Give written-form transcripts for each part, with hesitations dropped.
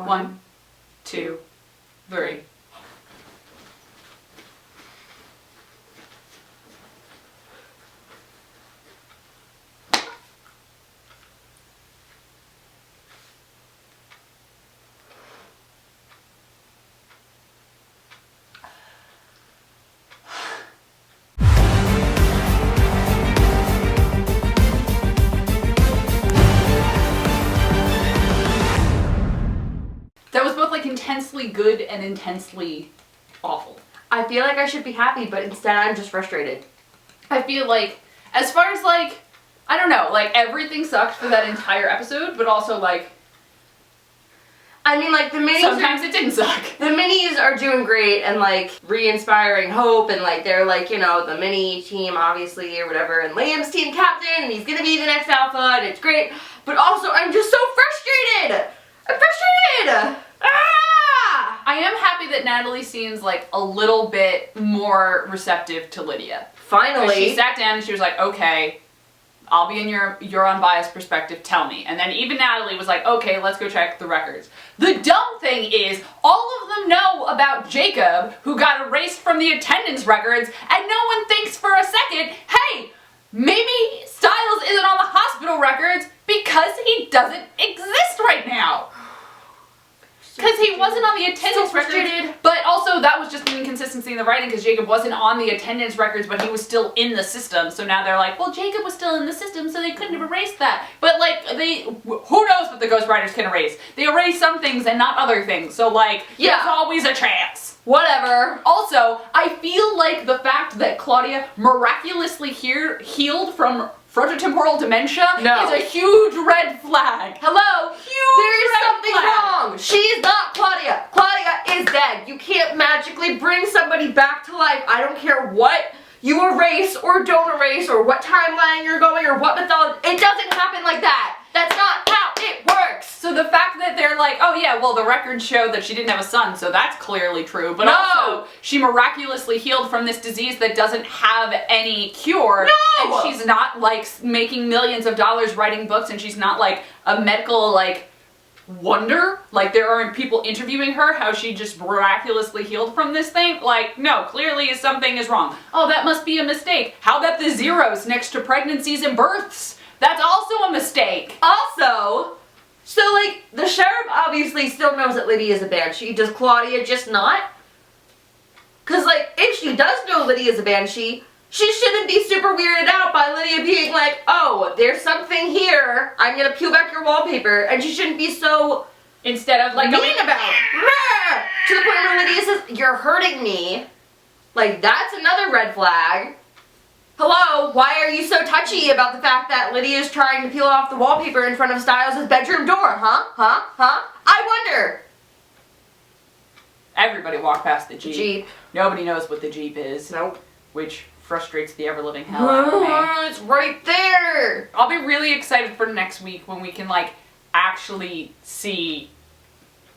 1, 2, 3. That was both like intensely good and intensely awful. I feel like I should be happy, but instead I'm just frustrated. I feel like, as far as like, I don't know, like everything sucked for that entire episode, but also like, I mean, like, the minis sometimes it didn't suck. The minis are doing great and, like, re-inspiring hope, and, like, they're, like, you know, the mini team, obviously, or whatever, and Liam's team captain, and he's gonna be the next alpha, and it's great. But also, I'm just so frustrated! I'm frustrated! Ah! I am happy that Natalie seems, like, a little bit more receptive to Lydia. Finally. She sat down and she was like, okay, I'll be in your unbiased perspective, tell me. And then even Natalie was like, okay, let's go check the records. The dumb thing is, all of them know about Jacob, who got erased from the attendance records, and no one thinks for a second, hey, maybe Stiles isn't on the hospital records because he doesn't exist right now. Because he wasn't on the attendance records, but also that was just an inconsistency in the writing because Jacob wasn't on the attendance records, but he was still in the system. So now they're like, well, Jacob was still in the system, so they couldn't have erased that. But like, who knows what the ghostwriters can erase? They erase some things and not other things. So like, yeah, there's always a chance. Whatever. Also, I feel like the fact that Claudia miraculously healed from frontotemporal dementia is a huge red flag. Hello? There is something flag. wrong. She's not Claudia. Claudia is dead. You can't magically bring somebody back to life. I don't care what you erase or don't erase or what timeline you're going or what mythology. It doesn't happen like that. That's not how it works. So the fact that they're like, oh yeah, well the records show that she didn't have a son, so that's clearly true. But also, she miraculously healed from this disease that doesn't have any cure. No! And she's not like making millions of dollars writing books, and she's not like a medical like wonder. Like there aren't people interviewing her how she just miraculously healed from this thing. Like, no, clearly something is wrong. Oh, that must be a mistake. How about the zeros next to pregnancies and births? That's also a mistake. Also, so like, the sheriff obviously still knows that Lydia is a banshee. Does Claudia just not? Because like, if she does know Lydia is a banshee, she shouldn't be super weirded out by Lydia being like, oh, there's something here, I'm gonna peel back your wallpaper, and she shouldn't be so, instead of like mean about it. To the point where Lydia says, you're hurting me. Like, that's another red flag. Hello, why are you so touchy about the fact that Lydia is trying to peel off the wallpaper in front of Stiles' bedroom door, huh? I wonder. Everybody walked past the Jeep. Nobody knows what the Jeep is. Nope. Which frustrates the ever-living hell out of me. It's right there. I'll be really excited for next week when we can like actually see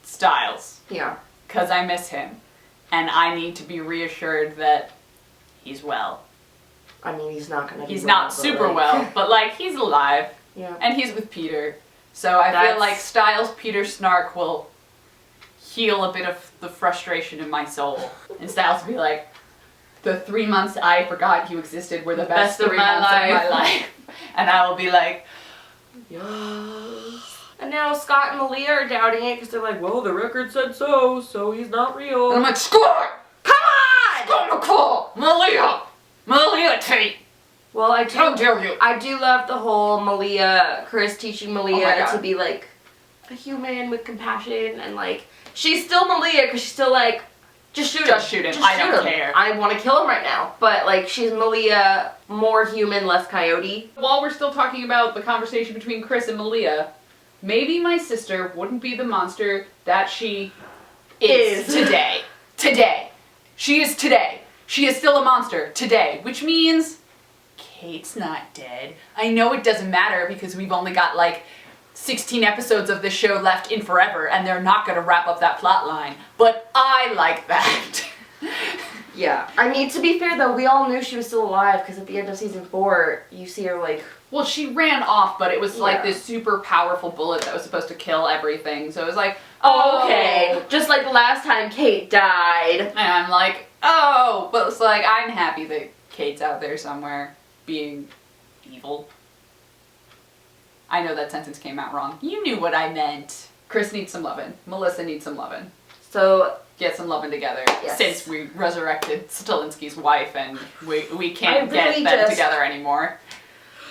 Stiles. Yeah. Because I miss him. And I need to be reassured that he's well. I mean, he's not gonna be He's not super well, but like, he's alive. Yeah. And he's with Peter. So I feel like Stiles Peter Snark will heal a bit of the frustration in my soul. And Stiles will be like, the 3 months I forgot you existed were the best 3 months of my life. And I will be like, yes. And now Scott and Malia are doubting it because they're like, well, the record said so, so he's not real. And I'm like, Scott! Come on! Scott McCall! Malia Tate! Well, How dare you? I do love the whole Malia, Chris teaching Malia to be like a human with compassion, and like, she's still Malia because she's still like, just shoot him. Just shoot him. I don't care. I want to kill him right now. But like, she's Malia, more human, less coyote. While we're still talking about the conversation between Chris and Malia, maybe my sister wouldn't be the monster that she is today. Today. She is today. She is still a monster today, which means Kate's not dead. I know it doesn't matter because we've only got like 16 episodes of this show left in forever and they're not going to wrap up that plot line, but I like that. Yeah. I mean, to be fair though, we all knew she was still alive because at the end of season 4, you see her like... Well, she ran off, but it was like this super powerful bullet that was supposed to kill everything. So it was like, oh. Okay. Just like the last time Kate died. And I'm like, oh, but it's like, I'm happy that Kate's out there somewhere being evil. I know that sentence came out wrong. You knew what I meant. Chris needs some lovin'. Melissa needs some lovin'. So get some lovin' together. Yes. Since we resurrected Stilinski's wife and we can't really get them just- together anymore.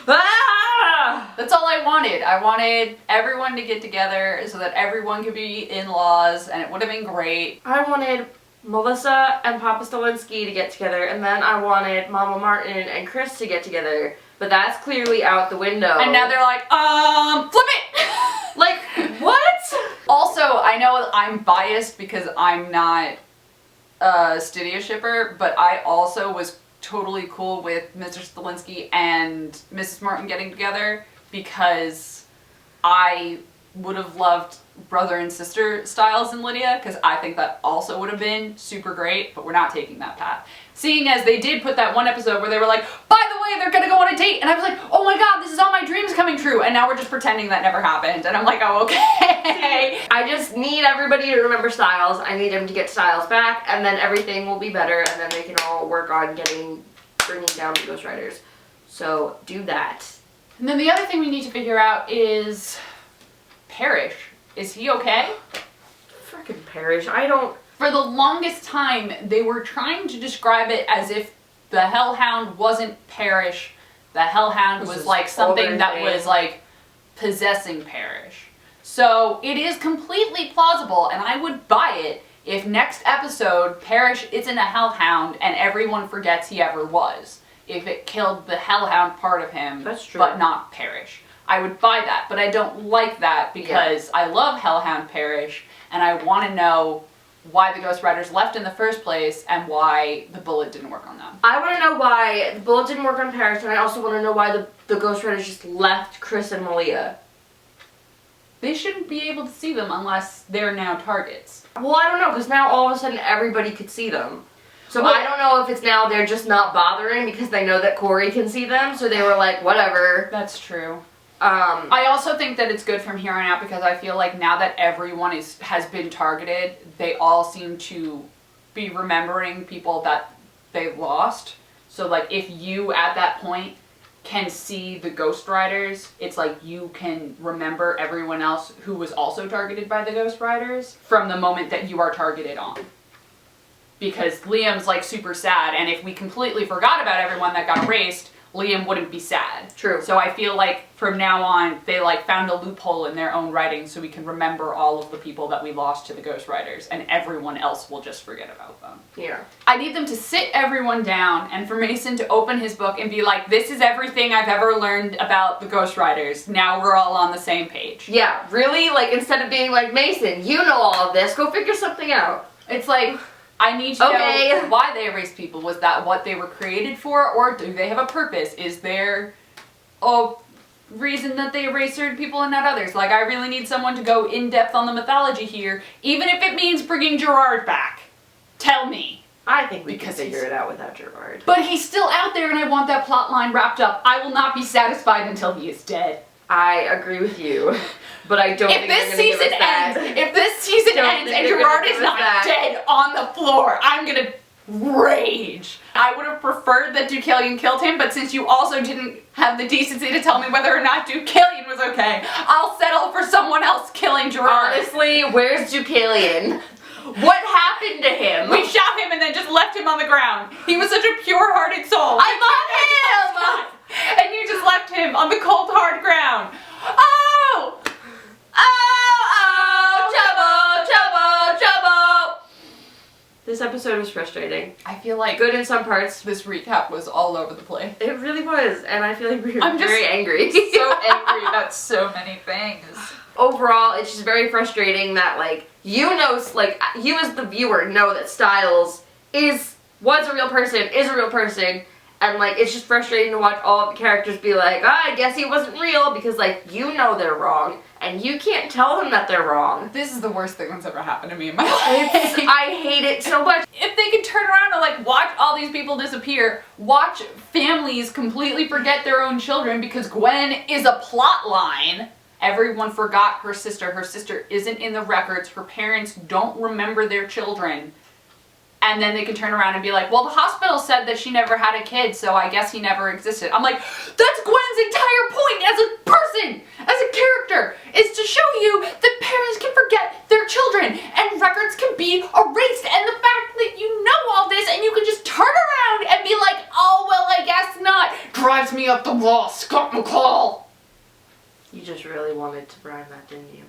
ah! That's all I wanted. I wanted everyone to get together so that everyone could be in-laws, and it would have been great. I wanted Melissa and Papa Stilinski to get together, and then I wanted Mama Martin and Chris to get together. But that's clearly out the window. And now they're like, flip it! Like, what? Also, I know I'm biased because I'm not a Stydia shipper, but I also was totally cool with Mr. Stilinski and Mrs. Martin getting together because I would have loved brother and sister Stiles and Lydia, because I think that also would have been super great, but we're not taking that path. Seeing as they did put that one episode where they were like, by the way, they're gonna go on a date, and I was like, oh my god, this is all my dreams coming true, and now we're just pretending that never happened, and I'm like, oh, okay. I just need everybody to remember Stiles. I need him to get Stiles back, and then everything will be better, and then they can all work on bringing down the Ghost Riders. So, do that. And then the other thing we need to figure out is Parrish. Is he okay? Frickin' Parrish. I don't... For the longest time, they were trying to describe it as if the hellhound wasn't Parrish. The hellhound was like something that was like possessing Parrish. So it is completely plausible, and I would buy it if next episode Parrish isn't a hellhound and everyone forgets he ever was. If it killed the hellhound part of him, That's true. but not Parrish. I would buy that, but I don't like that because I love Hellhound Parrish, and I want to know why the Ghost Riders left in the first place and why the bullet didn't work on them. I want to know why the bullet didn't work on Parrish, and I also want to know why the Ghost Riders just left Chris and Malia. They shouldn't be able to see them unless they're now targets. Well, I don't know, because now all of a sudden everybody could see them. So Well, I don't know if it's now they're just not bothering because they know that Corey can see them, so they were like, whatever. That's true. Um, I also think that it's good from here on out because I feel like now that everyone has been targeted, they all seem to be remembering people that they lost. So like if you at that point can see the Ghost Riders, it's like you can remember everyone else who was also targeted by the Ghost Riders from the moment that you are targeted on. Because Liam's like super sad, and if we completely forgot about everyone that got erased, Liam wouldn't be sad. True. So I feel like from now on, they like found a loophole in their own writing so we can remember all of the people that we lost to the Ghost Riders, and everyone else will just forget about them. yeah. I need them to sit everyone down and for Mason to open his book and be like, this is everything I've ever learned about the Ghost Riders. Now we're all on the same page. Yeah, really? Like, instead of being like, Mason, you know all of this, go figure something out. It's like, I need to know why they erased people. Was that what they were created for, or do they have a purpose? Is there a reason that they erased certain people and not others? Like, I really need someone to go in depth on the mythology here, even if it means bringing Gerard back. Tell me. I think we Because can figure it out without Gerard. But he's still out there and I want that plot line wrapped up. I will not be satisfied until he is dead. I agree with you, but I don't think If this they're gonna give season us that. ends, if this season Don't ends think and they're gonna Gerard give is us not that. dead on the floor, I'm gonna rage. I would have preferred that Deucalion killed him, but since you also didn't have the decency to tell me whether or not Deucalion was okay, I'll settle for someone else killing Gerard. Honestly, where's Deucalion? What happened to him? We shot him and then just left him on the ground. He was such a pure-hearted soul. I love him! And you just left him on the cold, hard ground. Oh! Trouble, trouble, trouble! This episode was frustrating. I feel like Good in some parts. this recap was all over the place. It really was, and I feel like we were I'm just very angry. So angry about so many things. Overall, it's just very frustrating that, like, you know, like, you as the viewer know that Stiles was a real person, and, like, it's just frustrating to watch all of the characters be like, I guess he wasn't real, because, like, you know they're wrong, and you can't tell them that they're wrong. This is the worst thing that's ever happened to me in my life. I hate it so much. If they could turn around and like watch all these people disappear, watch families completely forget their own children because Gwen is a plot line, Everyone forgot her sister. Her sister isn't in the records. Her parents don't remember their children. And then they can turn around and be like, well, the hospital said that she never had a kid, so I guess he never existed. I'm like, that's Gwen's entire point as a person, as a character, is to show you that parents can forget their children and records can be erased. And the fact that you know all this and you can just turn around and be like, oh, well, I guess not, drives me up the wall, Scott McCall. You just really wanted to rhyme that, didn't you?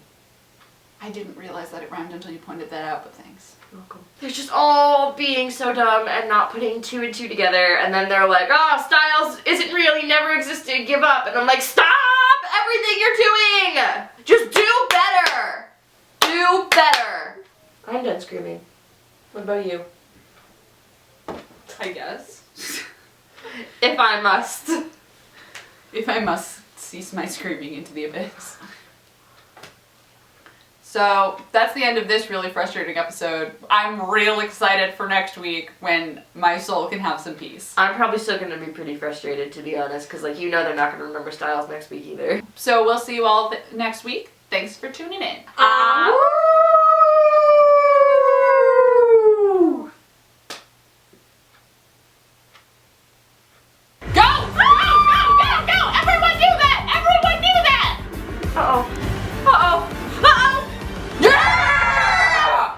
I didn't realize that it rhymed until you pointed that out, but thanks. Welcome. They're just all being so dumb and not putting two and two together, and then they're like, oh, Stiles isn't real, he never existed, give up. And I'm like, stop everything you're doing! Just do better! Do better! I'm done screaming. What about you? I guess. If I must. If I must cease my screaming into the abyss. So that's the end of this really frustrating episode. I'm real excited for next week when my soul can have some peace. I'm probably still going to be pretty frustrated, to be honest, because, like, you know they're not going to remember Stiles next week either. So we'll see you all next week. Thanks for tuning in. Ah.